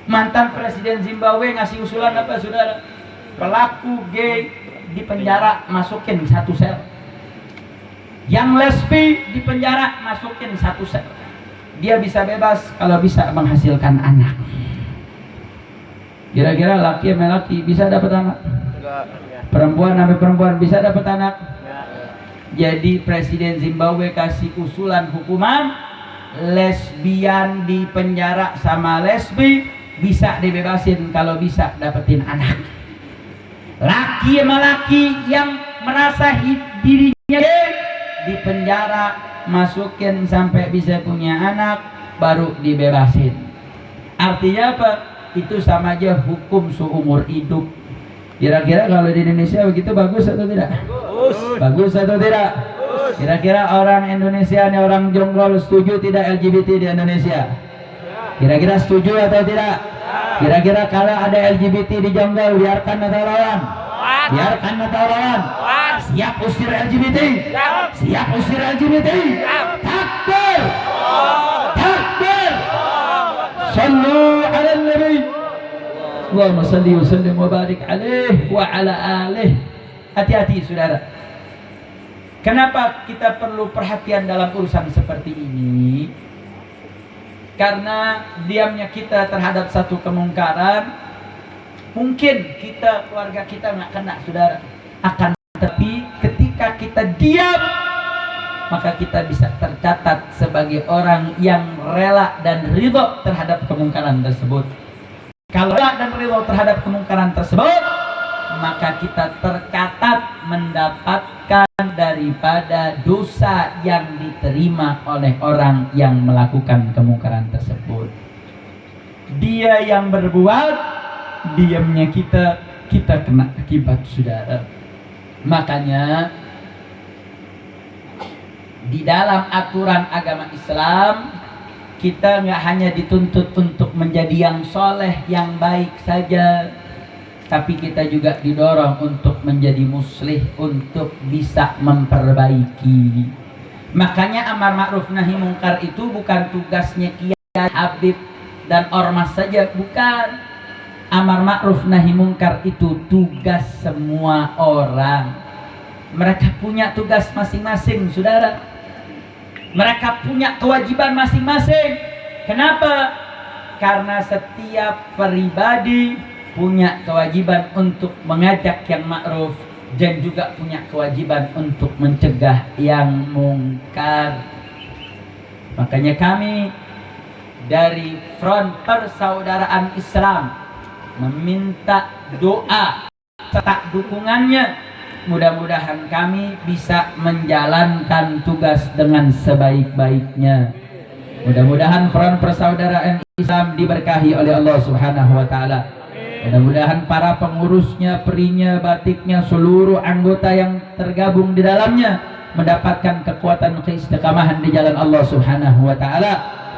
Mantan Presiden Zimbabwe ngasih usulan apa, saudara? Pelaku gay di penjara, masukin satu sel. Yang lesbi di penjara, masukin satu sel. Dia bisa bebas kalau bisa menghasilkan anak. Kira-kira laki sama laki bisa dapat anak? Perempuan sama perempuan bisa dapat anak? Jadi Presiden Zimbabwe kasih usulan hukuman, lesbian di penjara sama lesbi bisa dibebasin kalau bisa dapetin anak. Laki sama laki yang merasa dirinya gay di penjara, masukin sampai bisa punya anak, baru dibebasin. Artinya apa? Itu sama aja hukum seumur hidup. Kira-kira kalau di Indonesia begitu bagus atau tidak? Bagus atau tidak? Kira-kira orang Indonesia ini orang jonggol setuju tidak LGBT di Indonesia? Kira-kira setuju atau tidak? Kira-kira kalau ada LGBT di jonggol, biarkan atau lawan? Biarkan atau lawan? Siap usir LGBT? Siap usir LGBT? Takbir! Takbir! Sallu ala nabi. Allahumma salli wa sallim wa barik alaih wa ala alih. Hati-hati saudara. Kenapa kita perlu perhatian dalam urusan seperti ini? Karena diamnya kita terhadap satu kemungkaran, mungkin kita, keluarga kita nggak kena, saudara. Akan tetapi ketika kita diam, maka kita bisa tercatat sebagai orang yang rela dan ridho terhadap kemungkaran tersebut. Kalau rela dan ridho terhadap kemungkaran tersebut, maka kita tercatat mendapatkan daripada dosa yang diterima oleh orang yang melakukan kemungkaran tersebut. Dia yang berbuat, diamnya kita kena akibat, saudara. Makanya di dalam aturan agama Islam, kita nggak hanya dituntut untuk menjadi yang soleh, yang baik saja, tapi kita juga didorong untuk menjadi muslih, untuk bisa memperbaiki. Makanya amar ma'ruf nahi mungkar itu bukan tugasnya kiai, habib, dan ormas saja, bukan. Amar ma'ruf nahi mungkar itu tugas semua orang. Mereka punya tugas masing-masing, saudara. Mereka punya kewajiban masing-masing. Kenapa? Karena setiap pribadi punya kewajiban untuk mengajak yang ma'ruf dan juga punya kewajiban untuk mencegah yang mungkar. Makanya kami dari Front Persaudaraan Islam meminta doa serta dukungannya. Mudah-mudahan kami bisa menjalankan tugas dengan sebaik-baiknya. Mudah-mudahan Front Persaudaraan Islam diberkahi oleh Allah Subhanahu wa taala. Mudah-mudahan para pengurusnya, perinya, batiknya, seluruh anggota yang tergabung di dalamnya mendapatkan kekuatan keistiqamahan di jalan Allah Subhanahu wa taala.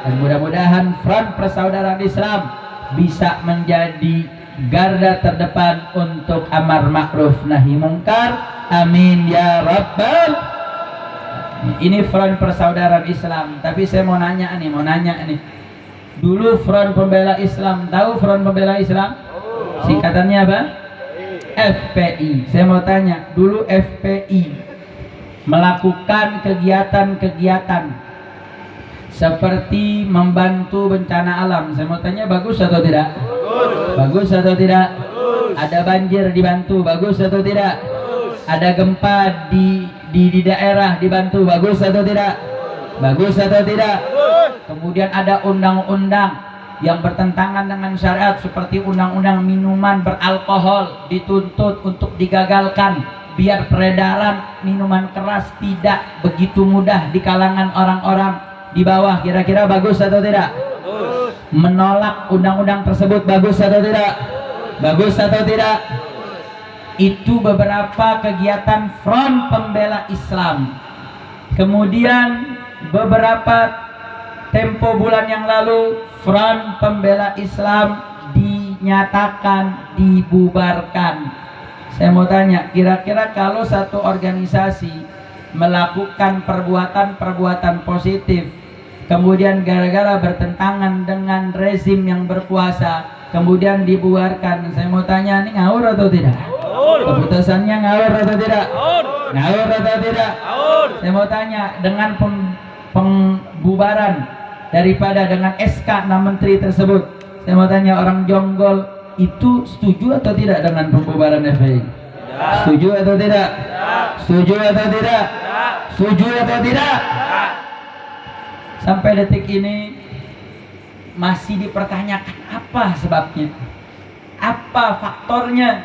Dan mudah-mudahan Front Persaudaraan Islam bisa menjadi garda terdepan untuk amar ma'ruf nahi mungkar. Amin ya rabbal. Ini Front Persaudaraan Islam, tapi saya mau nanya nih. Dulu Front Pembela Islam, tahu Front Pembela Islam? Singkatannya apa? FPI. Saya mau tanya, dulu FPI melakukan kegiatan-kegiatan seperti membantu bencana alam. Saya mau tanya, bagus atau tidak? Bagus atau tidak? Ada banjir dibantu, bagus atau tidak? Ada gempa di daerah dibantu, bagus atau tidak? Bagus atau tidak? Kemudian ada undang-undang yang bertentangan dengan syariat seperti undang-undang minuman beralkohol dituntut untuk digagalkan biar peredaran minuman keras tidak begitu mudah di kalangan orang-orang di bawah. Kira-kira bagus atau tidak? Menolak undang-undang tersebut, bagus atau tidak? Bagus atau tidak? Itu beberapa kegiatan Front Pembela Islam. Kemudian beberapa tempo bulan yang lalu Front Pembela Islam dinyatakan dibubarkan. Saya mau tanya, kira-kira kalau satu organisasi melakukan perbuatan-perbuatan positif, kemudian gara-gara bertentangan dengan rezim yang berkuasa, kemudian dibubarkan. Saya mau tanya, ini ngawur atau tidak? Keputusannya ngawur atau tidak? Ngawur atau tidak? Saya mau tanya, dengan pembubaran daripada dengan SK 6 menteri tersebut, saya mau tanya, orang Jonggol itu setuju atau tidak dengan pembubaran FPI? Setuju atau tidak? Setuju atau tidak? Setuju atau tidak? Sampai detik ini masih dipertanyakan apa sebabnya, apa faktornya,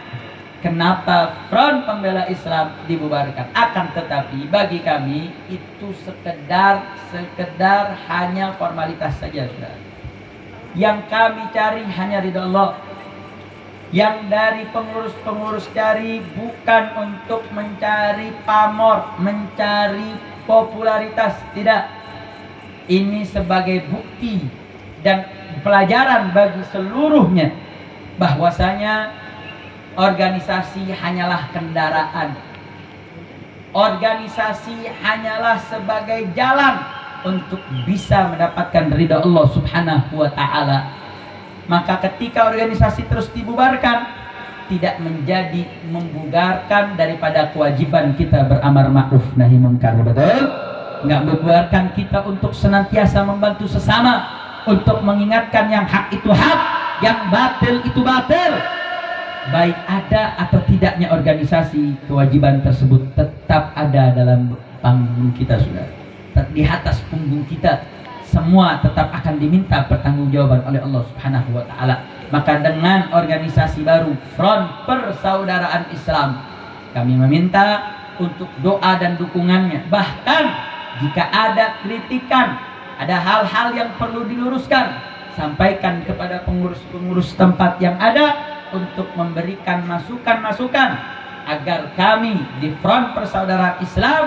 kenapa Front Pembela Islam dibubarkan. Akan tetapi bagi kami itu sekedar hanya formalitas saja, saudara. Yang kami cari hanya ridha Allah. Yang dari pengurus-pengurus cari bukan untuk mencari pamor, mencari popularitas, tidak. Ini sebagai bukti dan pelajaran bagi seluruhnya bahwasanya organisasi hanyalah kendaraan. Organisasi hanyalah sebagai jalan untuk bisa mendapatkan ridha Allah Subhanahu wa taala. Maka ketika organisasi terus dibubarkan, tidak menjadi membubarkan daripada kewajiban kita beramar ma'ruf nahi munkar, betul? Nggak membubarkan kita untuk senantiasa membantu sesama, untuk mengingatkan yang hak itu hak, yang batil itu batil. Baik ada atau tidaknya organisasi, kewajiban tersebut tetap ada dalam panggung kita, saudara. Di atas punggung kita, semua tetap akan diminta pertanggungjawaban oleh Allah Subhanahu wa taala. Maka dengan organisasi baru Front Persaudaraan Islam, kami meminta untuk doa dan dukungannya. Bahkan jika ada kritikan, ada hal-hal yang perlu diluruskan, sampaikan kepada pengurus-pengurus tempat yang ada untuk memberikan masukan-masukan agar kami di Front Persaudaraan Islam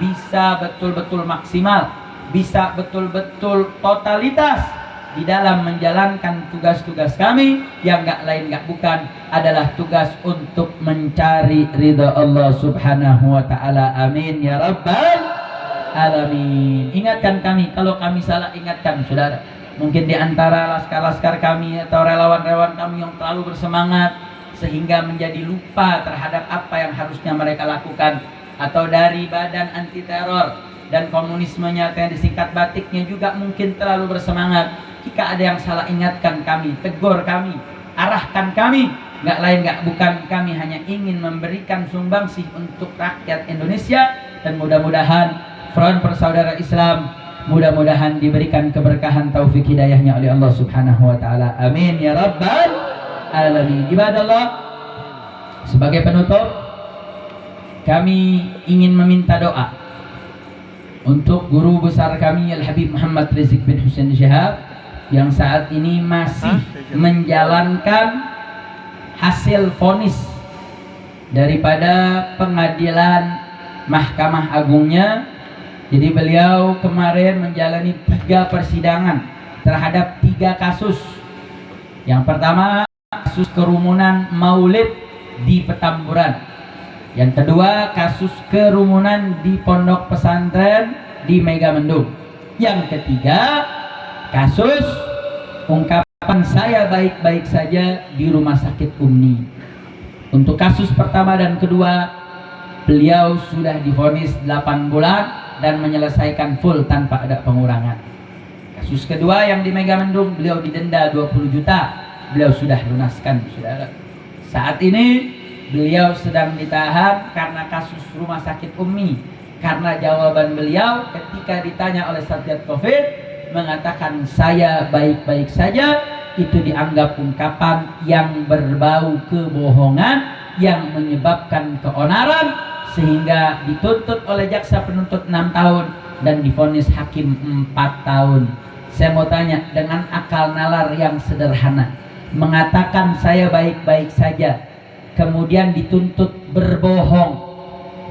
bisa betul-betul maksimal, bisa betul-betul totalitas di dalam menjalankan tugas-tugas kami yang gak lain gak bukan adalah tugas untuk mencari ridha Allah Subhanahu wa taala. Amin ya rabbal alamin. Ingatkan kami, kalau kami salah ingatkan, saudara. Mungkin di antara laskar-laskar kami atau relawan-relawan kami yang terlalu bersemangat sehingga menjadi lupa terhadap apa yang harusnya mereka lakukan, atau dari badan anti teror dan komunismenya yang disingkat batiknya juga mungkin terlalu bersemangat. Jika ada yang salah, ingatkan kami, tegur kami, arahkan kami. Nggak lain nggak bukan, kami hanya ingin memberikan sumbangsih untuk rakyat Indonesia, dan mudah-mudahan Front Persaudaraan Islam mudah-mudahan diberikan keberkahan taufik hidayahnya oleh Allah Subhanahu wa taala. Amin ya rabbal alamin. Ibadallah, sebagai penutup kami ingin meminta doa untuk guru besar kami Al-Habib Muhammad Rizik bin Husain Syihab yang saat ini masih menjalankan hasil vonis daripada pengadilan Mahkamah Agungnya. Jadi beliau kemarin menjalani 3 persidangan terhadap 3 kasus. Yang pertama, kasus kerumunan maulid di Petamburan. Yang kedua, kasus kerumunan di pondok pesantren di Megamendung. Yang ketiga, kasus ungkapan saya baik-baik saja di rumah sakit Umni. Untuk kasus pertama dan kedua, beliau sudah divonis 8 bulan dan menyelesaikan full tanpa ada pengurangan. Kasus kedua yang di Megamendung, beliau didenda 20 juta. Beliau sudah lunaskan, saudara. Saat ini beliau sedang ditahan karena kasus rumah sakit Ummi. Karena jawaban beliau ketika ditanya oleh Satgas Covid mengatakan saya baik-baik saja, itu dianggap ungkapan yang berbau kebohongan yang menyebabkan keonaran, sehingga dituntut oleh jaksa penuntut 6 tahun dan divonis hakim 4 tahun. Saya mau tanya, dengan akal nalar yang sederhana, mengatakan saya baik-baik saja, kemudian dituntut berbohong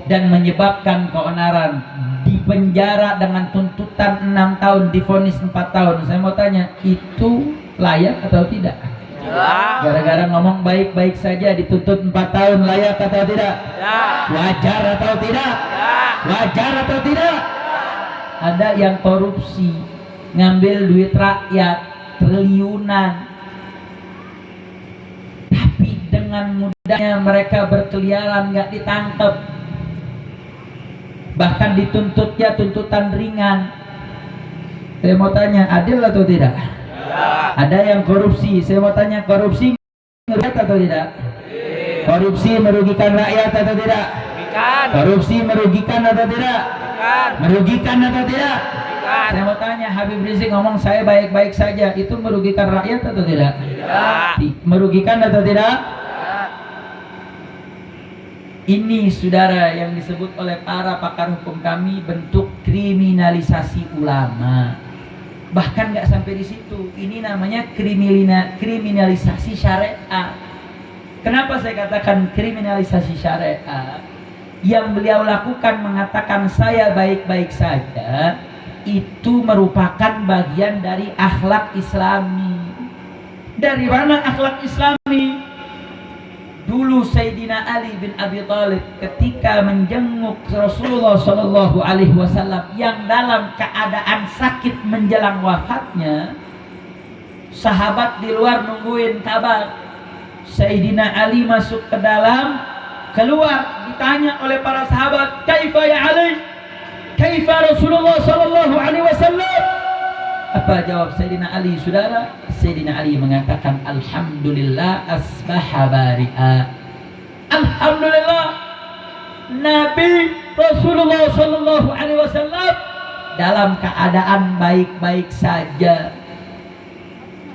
dan menyebabkan keonaran, dipenjara dengan tuntutan 6 tahun, divonis 4 tahun. Saya mau tanya, itu layak atau tidak? Gara-gara ngomong baik-baik saja dituntut 4 tahun, layak atau tidak? Wajar atau tidak? Wajar atau tidak? Ada yang korupsi, ngambil duit rakyat triliunan, dan mereka berkeliaran nggak ditangkap, bahkan dituntutnya tuntutan ringan. Saya mau tanya, adil atau tidak? Ya. Ada yang korupsi. Saya mau tanya, korupsi merugikan atau tidak? Ya. Korupsi merugikan rakyat atau tidak? Merugikan. Korupsi merugikan atau tidak? Merugikan. Merugikan atau tidak? Merugikan. Saya mau tanya, Habib Rizik ngomong saya baik-baik saja, itu merugikan rakyat atau tidak? Tidak. Merugikan atau tidak? Ini saudara yang disebut oleh para pakar hukum kami bentuk kriminalisasi ulama. Bahkan nggak sampai di situ. Ini namanya kriminalisasi syariat. Kenapa saya katakan kriminalisasi syariat? Yang beliau lakukan mengatakan saya baik-baik saja, itu merupakan bagian dari akhlak Islami. Dari mana akhlak Islami? Dulu Sayyidina Ali bin Abi Thalib ketika menjenguk Rasulullah Shallallahu Alaihi Wasallam yang dalam keadaan sakit menjelang wafatnya, sahabat di luar nungguin kabar. Sayyidina Ali masuk ke dalam, keluar, ditanya oleh para sahabat, "Kaifa ya Ali? Kaifa Rasulullah Shallallahu Alaihi Wasallam?" Apa jawab Sayyidina Ali, saudara? Sayyidina Ali mengatakan, "Alhamdulillah asbaha bari'a." Alhamdulillah, Nabi Rasulullah Shallallahu Alaihi Wasallam dalam keadaan baik-baik saja.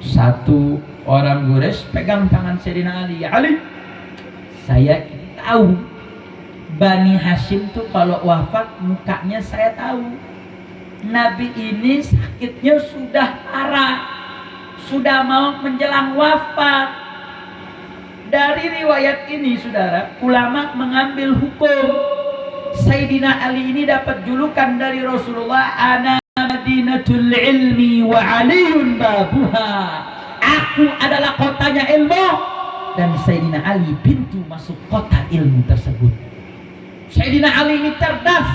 Satu orang Quraisy pegang tangan Sayyidina Ali, "Ya Ali, saya tahu Bani Hashim tuh kalau wafat mukanya saya tahu. Nabi ini sakitnya sudah parah, sudah mau menjelang wafat." Dari riwayat ini saudara, ulama mengambil hukum Sayyidina Ali ini dapat julukan dari Rasulullah, "Ana Madinatul ilmi wa Aliyun babuha." Aku adalah kotanya ilmu dan Sayyidina Ali pintu masuk kota ilmu tersebut. Sayyidina Ali ini cerdas.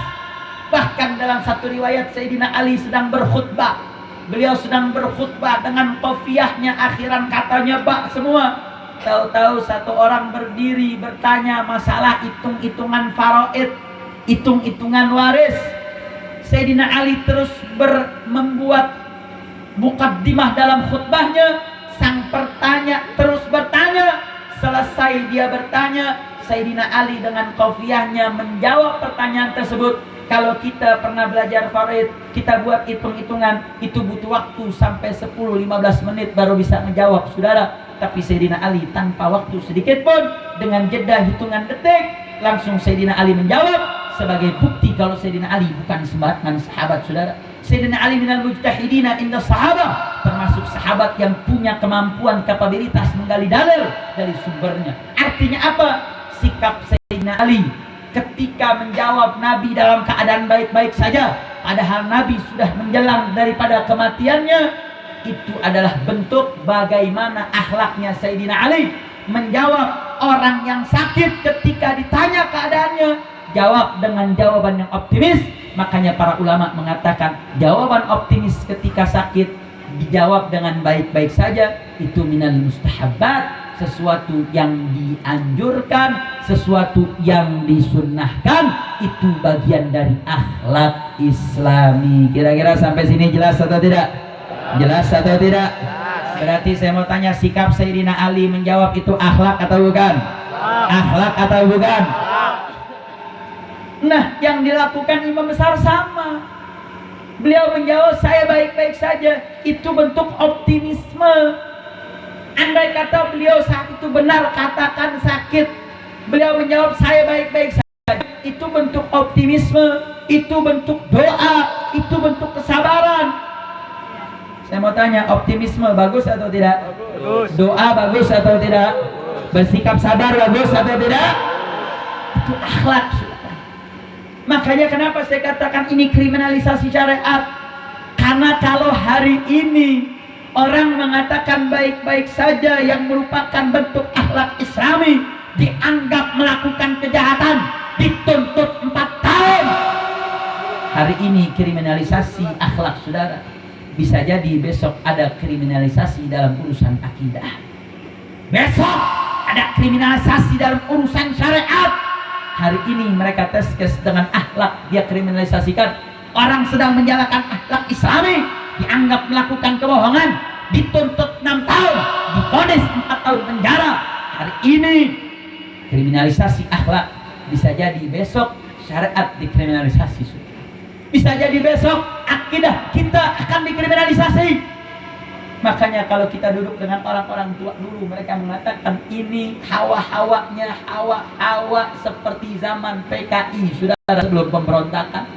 Bahkan dalam satu riwayat Sayyidina Ali sedang berkhutbah. Beliau sedang berkhutbah dengan kofiahnya akhiran katanya bak semua. Tahu-tahu satu orang berdiri bertanya masalah hitung-hitungan faraid, hitung-hitungan waris. Sayyidina Ali terus membuat mukaddimah dalam khutbahnya. Sang pertanya terus bertanya. Selesai dia bertanya, Sayyidina Ali dengan kofiahnya menjawab pertanyaan tersebut. Kalau kita pernah belajar faraid, kita buat hitung-hitungan, itu butuh waktu sampai 10-15 menit baru bisa menjawab, saudara. Tapi Sayyidina Ali tanpa waktu sedikit pun, dengan jeda hitungan detik, langsung Sayyidina Ali menjawab. Sebagai bukti kalau Sayyidina Ali bukan sembarangan sahabat, saudara. Sayyidina Ali minal mujtahidina inda sahabah, termasuk sahabat yang punya kemampuan, kapabilitas menggali dalil dari sumbernya. Artinya apa? Sikap Sayyidina Ali ketika menjawab Nabi dalam keadaan baik-baik saja, padahal Nabi sudah menjelang daripada kematiannya, itu adalah bentuk bagaimana akhlaknya Sayyidina Ali menjawab orang yang sakit ketika ditanya keadaannya, jawab dengan jawaban yang optimis. Makanya para ulama mengatakan jawaban optimis ketika sakit dijawab dengan baik-baik saja, itu minal mustahabbat, sesuatu yang dianjurkan, sesuatu yang disunnahkan, itu bagian dari akhlak Islami. Kira-kira sampai sini jelas atau tidak? Jelas atau tidak? Berarti saya mau tanya, sikap Sayyidina Ali menjawab itu akhlak atau bukan? Akhlak atau bukan? Nah, yang dilakukan imam besar sama. Beliau menjawab saya baik-baik saja, itu bentuk optimisme. Andai kata beliau saat itu benar katakan sakit, beliau menjawab saya baik-baik saja, itu bentuk optimisme, itu bentuk doa, itu bentuk kesabaran. Saya mau tanya, optimisme bagus atau tidak? Bagus. Doa bagus atau tidak? Bersikap sabar bagus atau tidak? Itu akhlak. Makanya kenapa saya katakan ini kriminalisasi syariat? Karena kalau hari ini orang mengatakan baik-baik saja yang merupakan bentuk akhlak Islami, dianggap melakukan kejahatan, dituntut 4 tahun. Hari ini kriminalisasi akhlak, saudara. Bisa jadi besok ada kriminalisasi dalam urusan akidah. Besok ada kriminalisasi dalam urusan syariat. Hari ini mereka teskes dengan akhlak, dia kriminalisasikan. Orang sedang menjalankan akhlak Islami dianggap melakukan kebohongan, dituntut 6 tahun, divonis 4 tahun penjara. Hari ini kriminalisasi akhlak, bisa jadi besok syariat dikriminalisasi. Bisa jadi besok akidah kita akan dikriminalisasi. Makanya kalau kita duduk dengan orang-orang tua dulu, mereka mengatakan ini hawa-hawanya hawa-hawa seperti zaman PKI, saudara, sebelum pemberontakan.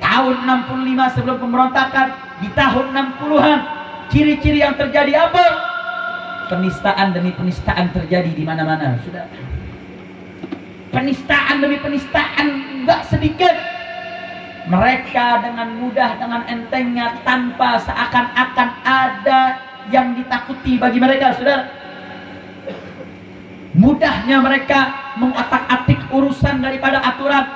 Tahun 65 sebelum pemberontakan, di tahun 60-an, ciri-ciri yang terjadi apa? Penistaan demi penistaan terjadi di mana-mana, saudara. Penistaan demi penistaan, enggak sedikit. Mereka dengan mudah, dengan entengnya, tanpa seakan-akan ada yang ditakuti bagi mereka, saudara. Mudahnya mereka mengotak-atik urusan daripada aturan.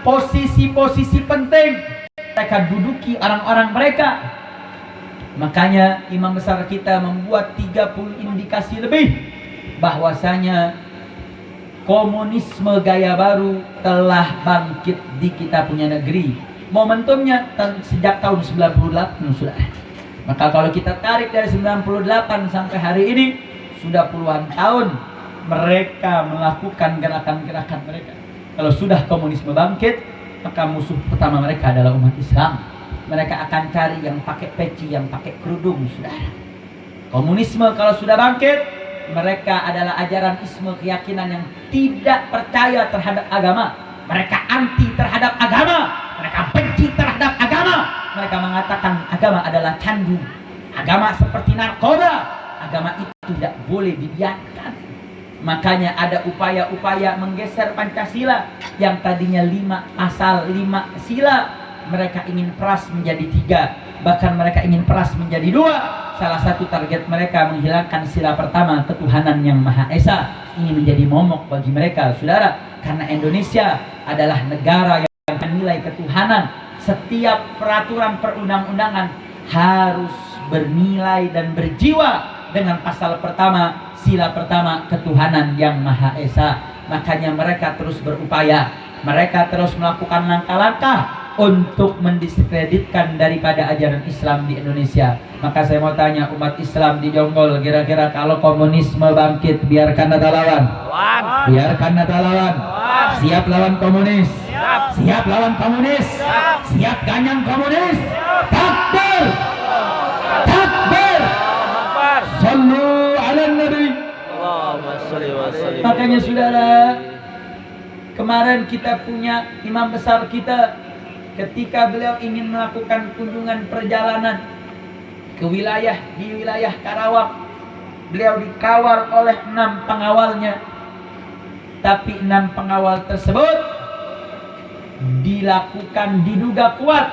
Posisi-posisi penting mereka duduki orang-orang mereka. Makanya imam besar kita membuat 30 indikasi lebih bahwasanya komunisme gaya baru telah bangkit di kita punya negeri. Momentumnya sejak tahun 98 sudah. Maka kalau kita tarik dari 98 sampai hari ini, sudah puluhan tahun mereka melakukan gerakan-gerakan mereka. Kalau sudah komunisme bangkit, maka musuh pertama mereka adalah umat Islam. Mereka akan cari yang pakai peci, yang pakai kerudung, sudah. Komunisme kalau sudah bangkit, mereka adalah ajaran isme, keyakinan yang tidak percaya terhadap agama. Mereka anti terhadap agama. Mereka benci terhadap agama. Mereka mengatakan agama adalah candu. Agama seperti narkoba. Agama itu tidak boleh dibiarkan. Makanya ada upaya-upaya menggeser Pancasila yang tadinya 5 pasal, 5 sila. Mereka ingin peras menjadi 3. Bahkan mereka ingin peras menjadi 2. Salah satu target mereka menghilangkan sila pertama, ketuhanan yang Maha Esa. Ini menjadi momok bagi mereka, saudara. Karena Indonesia adalah negara yang menilai ketuhanan. Setiap peraturan perundang-undangan harus bernilai dan berjiwa dengan pasal pertama, sila pertama, ketuhanan yang Maha Esa. Makanya mereka terus berupaya. Mereka terus melakukan langkah-langkah untuk mendiskreditkan daripada ajaran Islam di Indonesia. Maka saya mau tanya umat Islam di Jonggol, kira-kira kalau komunisme bangkit, biarkan Nata lawan? Biarkan Nata lawan? Siap lawan komunis? Siap lawan komunis? Siap ganyang komunis? Takbir! Takbir! Sallu ala Nabi. Makanya saudara, kemarin kita punya imam besar kita, ketika beliau ingin melakukan kunjungan perjalanan ke wilayah Karawang, beliau dikawal oleh 6 pengawalnya. Tapi 6 pengawal tersebut diduga kuat.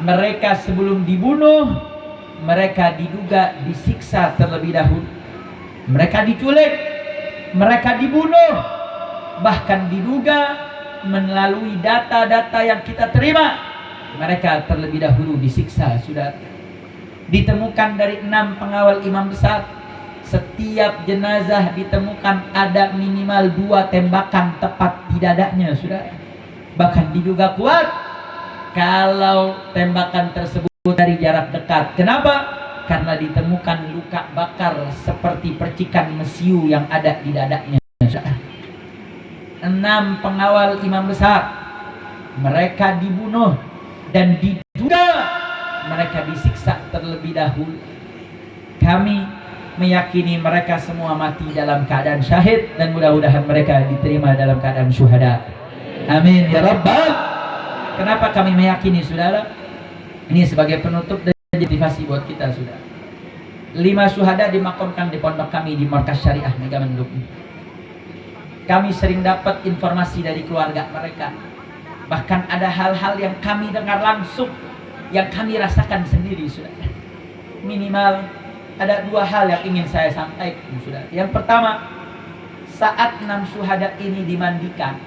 Mereka sebelum dibunuh, mereka diduga disiksa terlebih dahulu. Mereka diculik, mereka dibunuh, bahkan diduga melalui data-data yang kita terima, mereka terlebih dahulu disiksa. Sudah ditemukan dari 6 pengawal imam besar, setiap jenazah ditemukan ada minimal 2 tembakan tepat di dadanya, sudah. Bahkan diduga kuat kalau tembakan tersebut dari jarak dekat. Kenapa? Karena ditemukan luka bakar seperti percikan mesiu yang ada di dadanya, sudah. 6 pengawal imam besar, mereka dibunuh dan diduga mereka disiksa terlebih dahulu. Kami meyakini mereka semua mati dalam keadaan syahid, dan mudah-mudahan mereka diterima dalam keadaan syuhada. Amin ya rabbal. Kenapa kami meyakini, saudara? Ini sebagai penutup dan motivasi buat kita, saudara. 5 syuhada dimakamkan di pondok kami di Markas Syariah Megamendung. Kami sering dapat informasi dari keluarga mereka. Bahkan ada hal-hal yang kami dengar langsung, yang kami rasakan sendiri, saudara. Minimal ada 2 hal yang ingin saya sampaikan, saudara. Yang pertama, saat 6 syuhada ini dimandikan,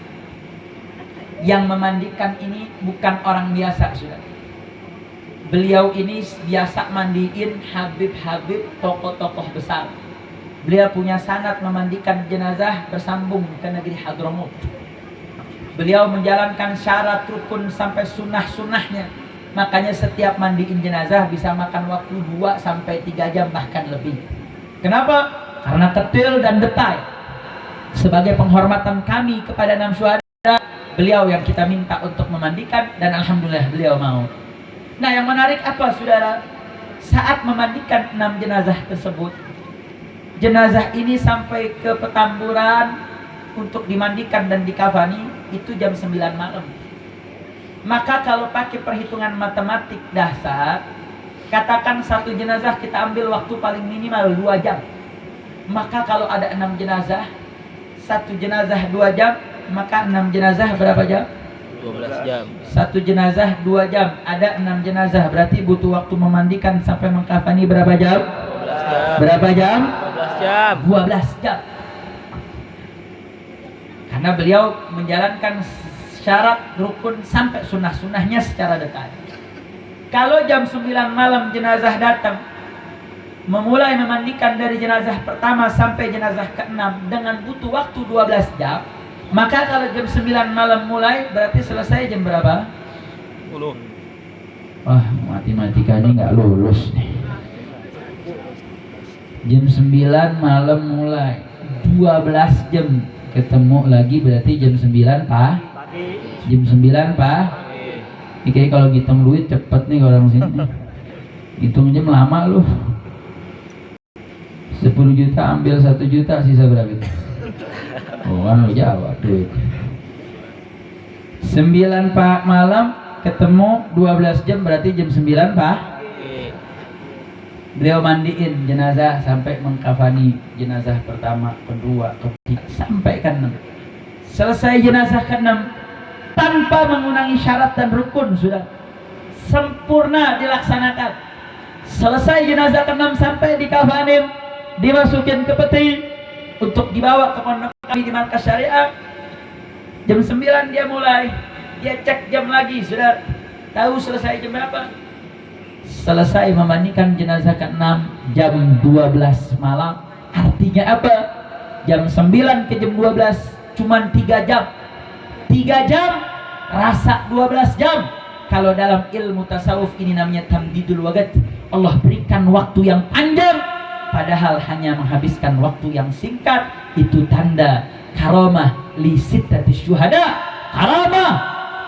yang memandikan ini bukan orang biasa, saudara. Beliau ini biasa mandiin habib-habib, tokoh-tokoh besar. Beliau punya sanad memandikan jenazah bersambung ke negeri Hadramut. Beliau menjalankan syarat rukun sampai sunnah-sunnahnya. Makanya setiap mandiin jenazah bisa makan waktu 2 sampai 3 jam bahkan lebih. Kenapa? Karena ketil dan detail. Sebagai penghormatan kami kepada 6 syuhada, beliau yang kita minta untuk memandikan, dan alhamdulillah beliau mau. Nah, yang menarik apa, saudara? Saat memandikan 6 jenazah tersebut, jenazah ini sampai ke Petamburan untuk dimandikan dan dikafani itu jam 9 malam. Maka kalau pakai perhitungan matematik dasar, katakan satu jenazah kita ambil waktu paling minimal 2 jam. Maka kalau ada 6 jenazah, satu jenazah 2 jam, maka 6 jenazah berapa jam? 12 jam. Satu jenazah 2 jam, ada 6 jenazah, berarti butuh waktu memandikan sampai mengkafani berapa jam? 12 jam. Berapa jam? 12 jam. 12 jam. Karena beliau menjalankan syarat rukun sampai sunnah-sunnahnya secara detail. Kalau jam 9 malam jenazah datang, memulai memandikan dari jenazah pertama sampai jenazah ke-6 dengan butuh waktu 12 jam, maka kalau jam 9 malam mulai berarti selesai jam berapa? 10. Wah, matematikanya nggak lulus nih. Jam 9 malam mulai, 12 jam ketemu lagi, berarti jam 9 Pak. Jam 9 Pak. Ini kayak kalau ngitung duit cepet nih orang sini. Hitung jam lama lu. 10 juta ambil 1 juta, sisa berapa itu? Oh kan lu jawab duit. 9 Pak malam ketemu 12 jam, berarti jam 9 Pak. Beliau mandiin jenazah sampai mengkafani jenazah pertama, kedua, ketiga, sampai ke-6. Selesai jenazah ke-6 tanpa mengurangi syarat dan rukun, sudah sempurna dilaksanakan. Selesai jenazah ke-6 sampai dikafanin, dimasukin ke peti untuk dibawa ke pondok kami di markas syariah. Jam 9 dia mulai, dia cek jam lagi, sudah tahu selesai jam berapa. Selesai memandikan jenazah ke-6 jam 12 malam. Artinya apa? Jam 9 ke jam 12 cuman 3 jam. 3 jam rasa 12 jam. Kalau dalam ilmu tasawuf ini namanya tamdidul waqt. Allah berikan waktu yang panjang padahal hanya menghabiskan waktu yang singkat. Itu tanda karamah li sittati syuhada. Karamah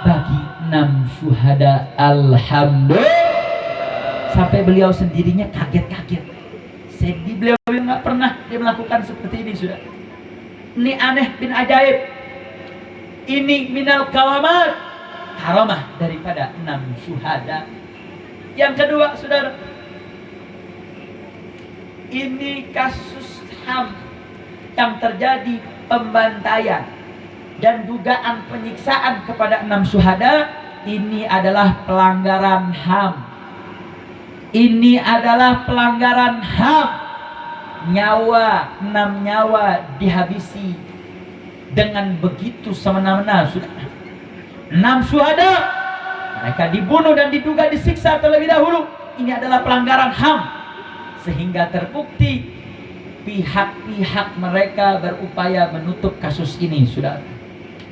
bagi 6 syuhada. Alhamdulillah. Sampai beliau sendirinya kaget-kaget. Sedih beliau nggak pernah dia melakukan seperti ini, sudah. Ini aneh bin ajaib. Ini minal karamat, karamah daripada 6 syuhada. Yang kedua, saudara, ini kasus HAM yang terjadi, pembantaian dan dugaan penyiksaan kepada 6 syuhada. Ini adalah pelanggaran HAM. Ini adalah pelanggaran HAM. Nyawa, 6 nyawa dihabisi dengan begitu semena-mena, sudah. 6 syuhada mereka dibunuh dan diduga disiksa terlebih dahulu. Ini adalah pelanggaran HAM, sehingga terbukti pihak-pihak mereka berupaya menutup kasus ini, sudah.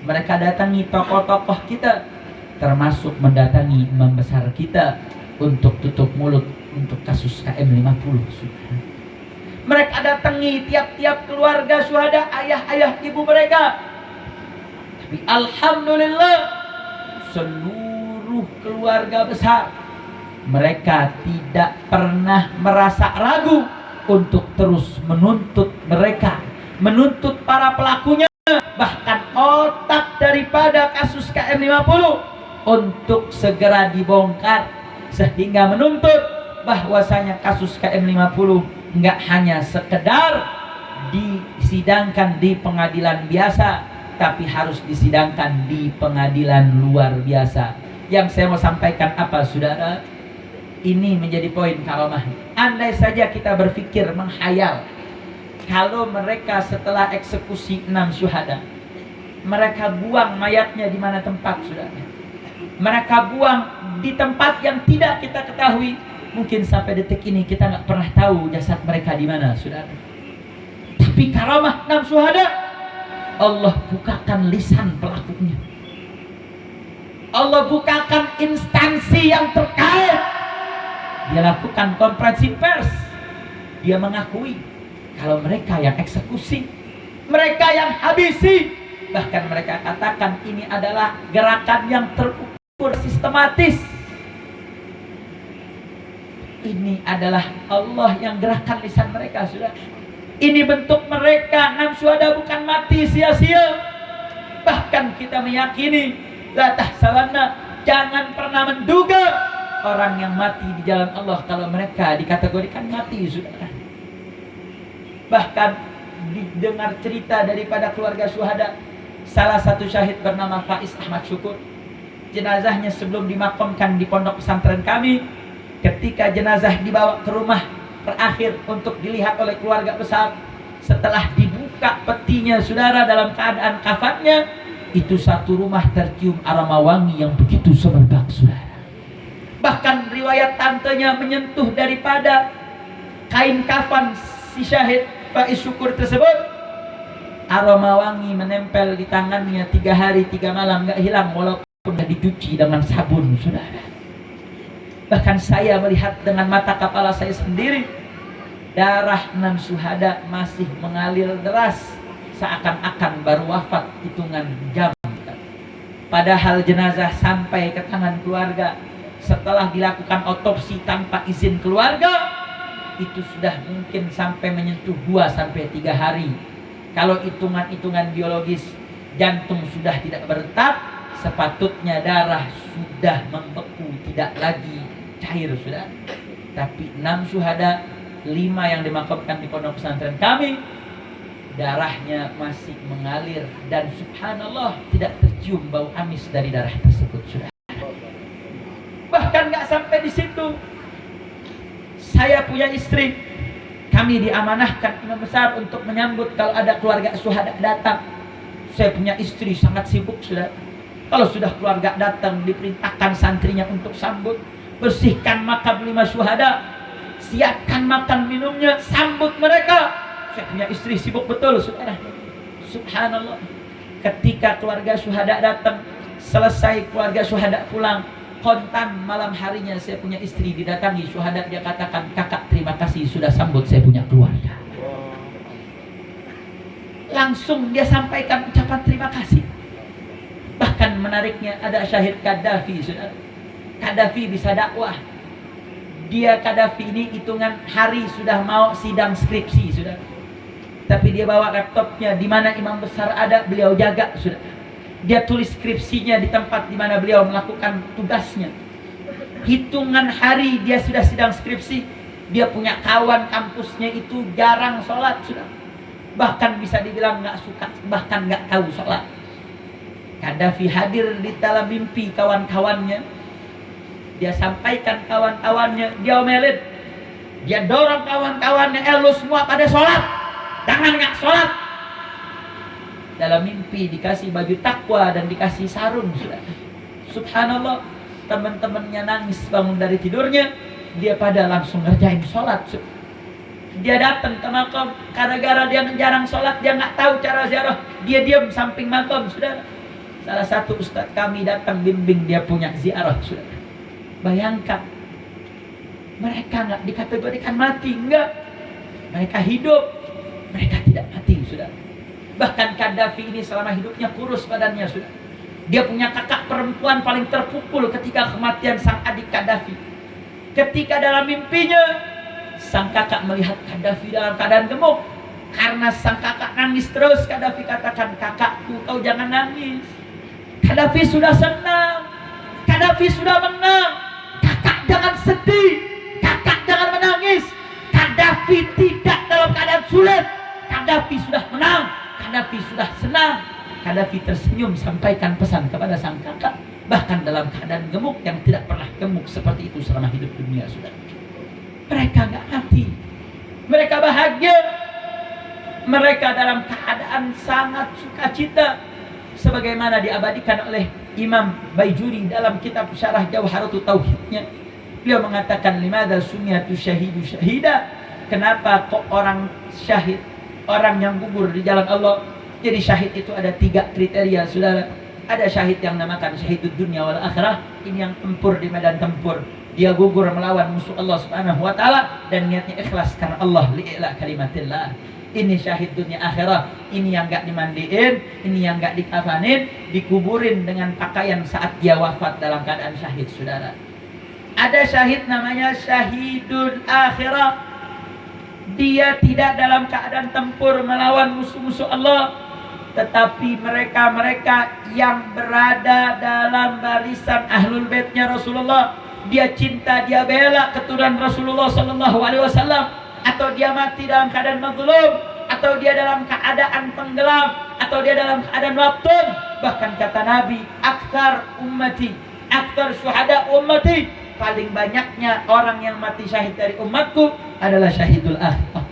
Mereka datangi tokoh-tokoh kita, termasuk mendatangi imam besar kita untuk tutup mulut untuk kasus KM50. Mereka datangi tiap-tiap keluarga syuhada, ayah-ayah ibu mereka. Tapi alhamdulillah seluruh keluarga besar mereka tidak pernah merasa ragu untuk terus menuntut mereka, menuntut para pelakunya, bahkan otak daripada kasus KM50 untuk segera dibongkar, sehingga menuntut bahwasanya kasus KM50 nggak hanya sekedar disidangkan di pengadilan biasa, tapi harus disidangkan di pengadilan luar biasa. Yang saya mau sampaikan apa, saudara? Ini menjadi poin karamah. Andai saja kita berpikir menghayal, kalau mereka setelah eksekusi 6 syuhada, mereka buang mayatnya di mana tempat, saudara? Mereka buang di tempat yang tidak kita ketahui. Mungkin sampai detik ini kita nggak pernah tahu jasad mereka di mana, saudara. Tapi karamah 6 syuhada, Allah bukakan lisan pelakunya. Allah bukakan instansi yang terkait. Dia lakukan konferensi pers. Dia mengakui kalau mereka yang eksekusi, mereka yang habisi. Bahkan mereka katakan ini adalah gerakan yang terukur sistematis. Ini adalah Allah yang gerakkan lisan mereka, sudah. Ini bentuk mereka. 6 syuhada bukan mati sia-sia. Bahkan kita meyakini, la tahsabanna, jangan pernah menduga orang yang mati di jalan Allah kalau mereka dikategorikan mati, saudara. Bahkan didengar cerita daripada keluarga syuhada, salah satu syahid bernama Faiz Ahmad Syukur. Jenazahnya sebelum dimakamkan di pondok pesantren kami, ketika jenazah dibawa ke rumah terakhir untuk dilihat oleh keluarga besar, setelah dibuka petinya, saudara, dalam keadaan kafannya, itu satu rumah tercium aroma wangi yang begitu semerbak, saudara. Bahkan riwayat tantenya menyentuh daripada kain kafan si syahid Faiz Syukur tersebut, aroma wangi menempel di tangannya 3 hari 3 malam, gak hilang walaupun sudah dicuci dengan sabun, saudara. Bahkan saya melihat dengan mata kepala saya sendiri, darah 6 syuhada masih mengalir deras, seakan-akan baru wafat hitungan jam. Padahal jenazah sampai ke tangan keluarga setelah dilakukan otopsi tanpa izin keluarga, itu sudah mungkin sampai menyentuh 2-3 hari. Kalau hitungan-hitungan biologis, jantung sudah tidak berdetak, sepatutnya darah sudah membeku, tidak lagi cair, sudah. Tapi 6 syuhada, 5 yang dimakamkan di pondok pesantren kami, darahnya masih mengalir dan subhanallah tidak tercium bau amis dari darah tersebut, sudah. Bahkan nggak sampai di situ. Saya punya istri, kami diamanahkan imam besar untuk menyambut kalau ada keluarga syuhada datang. Saya punya istri sangat sibuk, sudah. Kalau sudah keluarga datang, diperintahkan santrinya untuk sambut, bersihkan makam 5 syuhada, siapkan makan minumnya, sambut mereka. Saya punya istri sibuk betul, saudara. Subhanallah. Ketika keluarga syuhada datang, selesai keluarga syuhada pulang, kontan malam harinya saya punya istri didatangi syuhada, dia katakan, kakak terima kasih sudah sambut saya punya keluarga. Langsung dia sampaikan ucapan terima kasih. Bahkan menariknya ada syahid Qaddafi, saudara. Qaddafi bisa dakwah. Dia Qaddafi ini hitungan hari sudah mau sidang skripsi, saudara. Tapi dia bawa laptopnya, di mana imam besar ada, beliau jaga, saudara. Dia tulis skripsinya di tempat di mana beliau melakukan tugasnya. Hitungan hari dia sudah sidang skripsi. Dia punya kawan kampusnya itu jarang sholat, saudara. Bahkan bisa dibilang nggak suka, bahkan nggak tahu sholat. Qaddafi hadir di dalam mimpi kawan-kawannya. Dia sampaikan kawan-kawannya, dia omelin, dia dorong kawan-kawannya, lu semua pada sholat, jangan nggak sholat. Dalam mimpi dikasih baju takwa dan dikasih sarung, sudah. Subhanallah, teman-temannya nangis bangun dari tidurnya, dia pada langsung ngerjain sholat. Dia datang ke makam, gara-gara dia jarang sholat, dia nggak tahu cara ziarah, dia diam samping makam, sudah. Salah satu ustadz kami datang bimbing, dia punya ziarah, sudah. Bayangkan, mereka nggak dikategorikan mati, enggak. Mereka hidup, mereka tidak mati, sudah. Bahkan Qaddafi ini selama hidupnya kurus badannya, sudah. Dia punya kakak perempuan paling terpukul ketika kematian sang adik Qaddafi. Ketika dalam mimpinya, sang kakak melihat Qaddafi dalam keadaan gemuk. Karena sang kakak nangis terus, Qaddafi katakan, kakakku kau jangan nangis. Qaddafi sudah senang, Qaddafi sudah menang. Kakak jangan sedih, kakak jangan menangis. Qaddafi tidak dalam keadaan sulit, Qaddafi sudah menang, Qaddafi sudah senang. Qaddafi tersenyum sampaikan pesan kepada sang kakak, bahkan dalam keadaan gemuk yang tidak pernah gemuk seperti itu selama hidup dunia, sudah. Mereka nggak mati, mereka bahagia, mereka dalam keadaan sangat sukacita, sebagaimana diabadikan oleh Imam Baijuri dalam kitab Syarah Jawharatul Tauhidnya. Beliau mengatakan, limadza sumiyatu syahidu syahida, kenapa kok orang syahid orang yang gugur di jalan Allah. Jadi syahid itu ada 3 kriteria, saudara. Ada syahid yang namakan syahidud dunia wal akhirah. Ini yang tempur di medan tempur. Dia gugur melawan musuh Allah Subhanahu wa taala dan niatnya ikhlas karena Allah, li'ila kalimatillah. Ini syahid dunia akhirah. Ini yang enggak dimandiin, ini yang enggak dikafanin, dikuburin dengan pakaian saat dia wafat dalam keadaan syahid, saudara. Ada syahid namanya syahidul akhirah. Dia tidak dalam keadaan tempur melawan musuh-musuh Allah, tetapi mereka-mereka yang berada dalam barisan ahlul baitnya Rasulullah. Dia cinta, dia bela keturunan Rasulullah sallallahu alaihi wasallam, atau dia mati dalam keadaan mazlum, atau dia dalam keadaan tenggelam, atau dia dalam keadaan maftun. Bahkan kata Nabi, aktsar ummati, aktsar syuhada ummati, paling banyaknya orang yang mati syahid dari umatku adalah syahidul akhirah.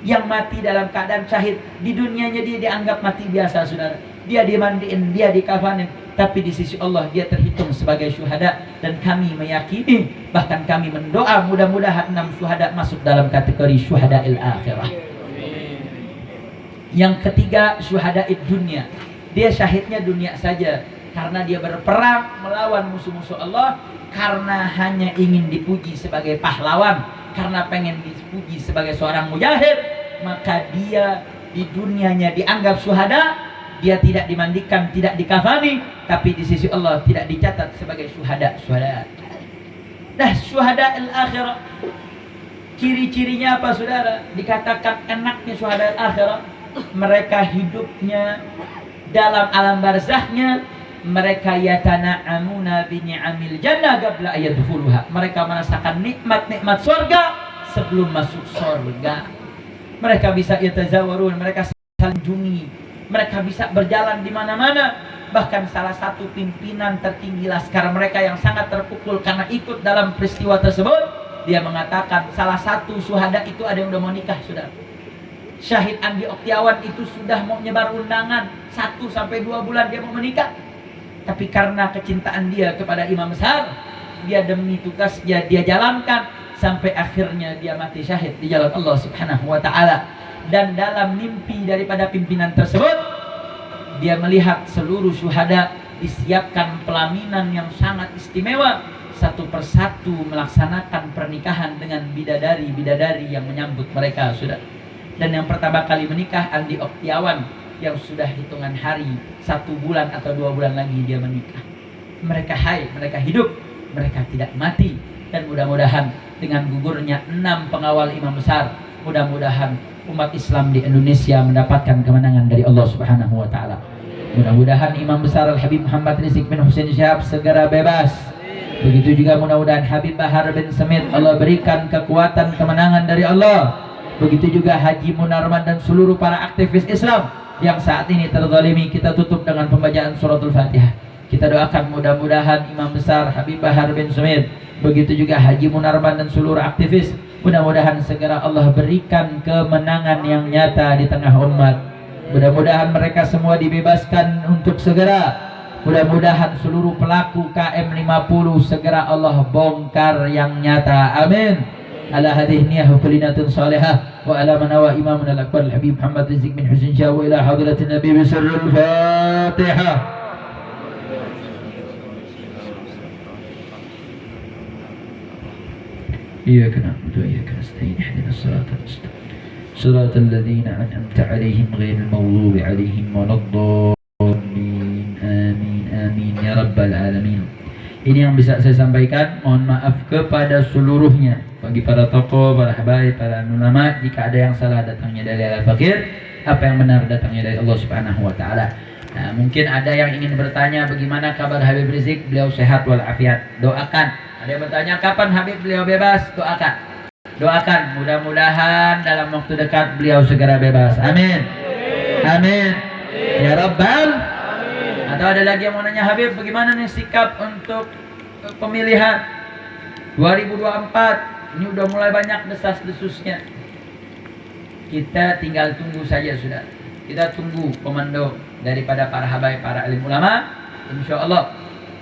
Yang mati dalam keadaan syahid, di dunianya dia dianggap mati biasa, saudara. Dia dimandiin, dia dikafanin, tapi di sisi Allah dia terhitung sebagai syuhada. Dan kami meyakini, bahkan kami mendoa mudah-mudahan 6 syuhada masuk dalam kategori syuhada'il akhirah. Yang ketiga, syuhada'id dunia. Dia syahidnya dunia saja, karena dia berperang melawan musuh-musuh Allah, karena hanya ingin dipuji sebagai pahlawan, karena pengen dipuji sebagai seorang mujahid, maka dia di dunianya dianggap syuhada. Dia tidak dimandikan, tidak dikafani, tapi di sisi Allah tidak dicatat sebagai syuhada. Nah, syuhada al-akhirah, ciri-cirinya apa, saudara? Dikatakan enaknya syuhada al-akhirah, mereka hidupnya dalam alam barzahnya, mereka yatana'amuna bi ni'amil jannah qabla ayadkhuluha. Mereka merasakan nikmat-nikmat surga sebelum masuk surga. Mereka bisa yatazawarun, mereka saling jungi, mereka bisa berjalan di mana-mana. Bahkan salah satu pimpinan tertinggi laskar mereka yang sangat terpukul karena ikut dalam peristiwa tersebut, dia mengatakan salah satu syuhada itu ada yang udah mau nikah, saudara. Syahid Andi Oktiawan itu sudah mau nyebar undangan 1 sampai 2 bulan dia mau menikah. Tapi karena kecintaan dia kepada imam besar, dia demi tugasnya dia jalankan sampai akhirnya dia mati syahid di jalan Allah Subhanahu wa taala. Dan dalam mimpi daripada pimpinan tersebut, dia melihat seluruh syuhada disiapkan pelaminan yang sangat istimewa, satu persatu melaksanakan pernikahan dengan bidadari-bidadari yang menyambut mereka, sudah. Dan yang pertama kali menikah Andi Oktiawan, yang sudah hitungan hari 1 bulan atau 2 bulan lagi dia menikah. Mereka mereka hidup, mereka tidak mati. Dan mudah-mudahan dengan gugurnya 6 pengawal imam besar, mudah-mudahan umat Islam di Indonesia mendapatkan kemenangan dari Allah Subhanahu wa taala. Mudah-mudahan Imam besar Al-Habib Muhammad Rizik bin Husain Syihab segera bebas. Begitu juga mudah-mudahan Habib Bahar bin Smith, Allah berikan kekuatan kemenangan dari Allah. Begitu juga Haji Munarman dan seluruh para aktivis Islam yang saat ini terzalimi. Kita tutup dengan pembacaan suratul Fatihah. Kita doakan mudah-mudahan Imam besar Habib Bahar bin Smith, begitu juga Haji Munarman dan seluruh aktivis, mudah-mudahan segera Allah berikan kemenangan yang nyata di tengah umat. Mudah-mudahan mereka semua dibebaskan untuk segera. Mudah-mudahan seluruh pelaku KM50 segera Allah bongkar yang nyata. Amin. Ala hadhihi niyyah wa kulinatun salihah wa ala manawa imamuna al-akbar al-habib Muhammad Rizik bin Husain Syihab wa ila hadratin Nabi bi sirril Fatihah. إياك نعبد وإياك نستعين اهدنا الصراط المستقيم صراط الذين أنعمت عليهم غير المغضوب عليهم ولا الضالين آمين آمين يا رب العالمين. Ini yang bisa saya sampaikan. Mohon maaf kepada seluruhnya, bagi para tokoh, para habaib, para ulama, jika ada yang salah datangnya dari Al-Fakir, apa yang benar datangnya dari Allah Subhanahu wa taala. Nah, mungkin ada yang ingin bertanya bagaimana kabar Habib Rizik, beliau sehat walafiat. Doakan. Ada yang bertanya kapan Habib beliau bebas, doakan. Doakan, mudah-mudahan dalam waktu dekat beliau segera bebas. Amin. Amin. Ya Rabbal. Atau ada lagi yang mau nanya, Habib bagaimana nih sikap untuk pemilihan 2024? Ini udah mulai banyak desas-desusnya. Kita tinggal tunggu saja, sudah. Kita tunggu komando daripada para habaib, para alim ulama. Insya Allah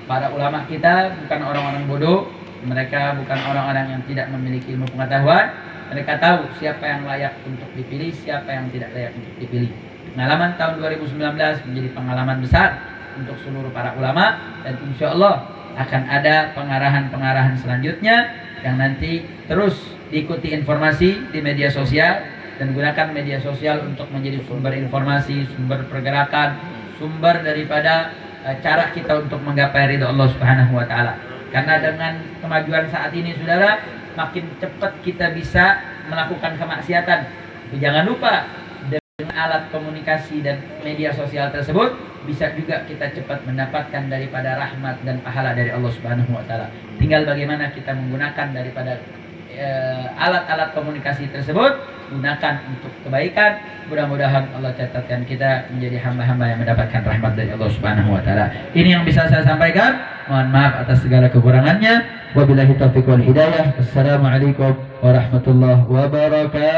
para ulama kita bukan orang-orang bodoh, mereka bukan orang-orang yang tidak memiliki ilmu pengetahuan. Mereka tahu siapa yang layak untuk dipilih, siapa yang tidak layak untuk dipilih. Pengalaman tahun 2019 menjadi pengalaman besar untuk seluruh para ulama, dan insya Allah akan ada pengarahan-pengarahan selanjutnya yang nanti terus diikuti informasi di media sosial, dan gunakan media sosial untuk menjadi sumber informasi, sumber pergerakan, sumber daripada cara kita untuk menggapai ridha Allah Subhanahu wa taala. Karena dengan kemajuan saat ini saudara, makin cepat kita bisa melakukan kemaksiatan. Tapi jangan lupa, dengan alat komunikasi dan media sosial tersebut bisa juga kita cepat mendapatkan daripada rahmat dan pahala dari Allah Subhanahu wa taala. Tinggal bagaimana kita menggunakan daripada alat-alat komunikasi tersebut, gunakan untuk kebaikan. Mudah-mudahan Allah catatkan kita menjadi hamba-hamba yang mendapatkan rahmat dari Allah Subhanahu wa taala. Ini yang bisa saya sampaikan. Mohon maaf atas segala kekurangannya. Wabillahi taufiq wal hidayah. Assalamualaikum warahmatullahi wabarakatuh.